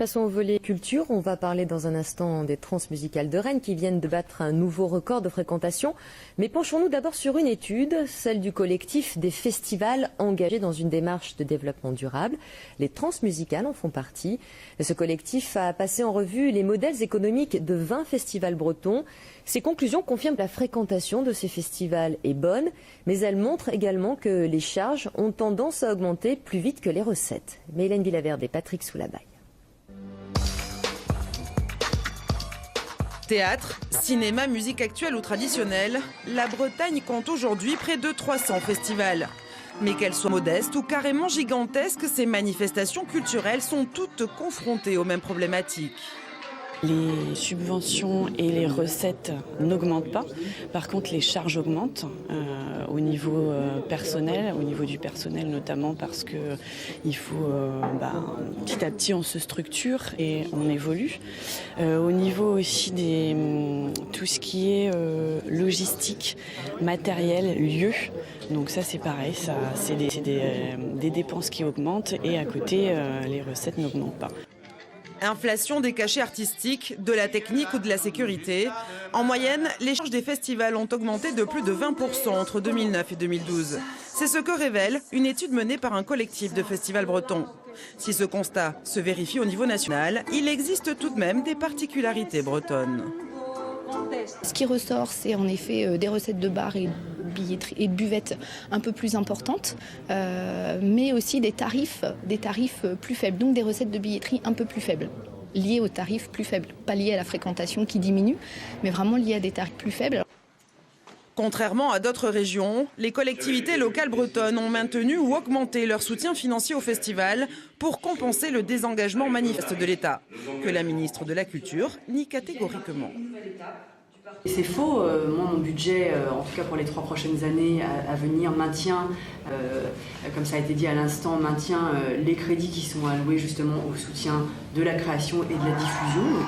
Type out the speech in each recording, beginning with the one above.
Passons au volet culture. On va parler dans un instant des transmusicales de Rennes qui viennent de battre un nouveau record de fréquentation. Mais penchons-nous d'abord sur une étude, celle du collectif des festivals engagés dans une démarche de développement durable. Les transmusicales en font partie. Et ce collectif a passé en revue les modèles économiques de 20 festivals bretons. Ces conclusions confirment que la fréquentation de ces festivals est bonne, mais elles montrent également que les charges ont tendance à augmenter plus vite que les recettes. Mélène Villaverde et Patrick Soulabaye. Théâtre, cinéma, musique actuelle ou traditionnelle, la Bretagne compte aujourd'hui près de 300 festivals. Mais qu'elles soient modestes ou carrément gigantesques, ces manifestations culturelles sont toutes confrontées aux mêmes problématiques. Les subventions et les recettes n'augmentent pas. Par contre, les charges augmentent au niveau personnel, au niveau du personnel notamment parce que il faut petit à petit on se structure et on évolue. Au niveau aussi des tout ce qui est logistique, matériel, lieu. Donc ça c'est pareil, ça c'est des dépenses qui augmentent et à côté les recettes n'augmentent pas. Inflation des cachets artistiques, de la technique ou de la sécurité. En moyenne, les charges des festivals ont augmenté de plus de 20% entre 2009 et 2012. C'est ce que révèle une étude menée par un collectif de festivals bretons. Si ce constat se vérifie au niveau national, il existe tout de même des particularités bretonnes. Ce qui ressort, c'est en effet des recettes de bar et de buvettes un peu plus importantes, mais aussi des tarifs plus faibles, donc des recettes de billetterie un peu plus faibles, liées aux tarifs plus faibles, pas liées à la fréquentation qui diminue, mais vraiment liées à des tarifs plus faibles. Contrairement à d'autres régions, les collectivités locales bretonnes ont maintenu ou augmenté leur soutien financier au festival pour compenser le désengagement manifeste de l'État, que la ministre de la Culture nie catégoriquement. C'est faux, moi mon budget, en tout cas pour les 3 prochaines années à venir, maintient, comme ça a été dit à l'instant, maintient les crédits qui sont alloués justement au soutien de la création et de la diffusion.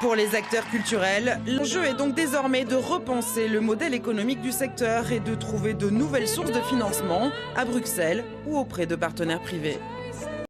Pour les acteurs culturels, l'enjeu est donc désormais de repenser le modèle économique du secteur et de trouver de nouvelles sources de financement à Bruxelles ou auprès de partenaires privés.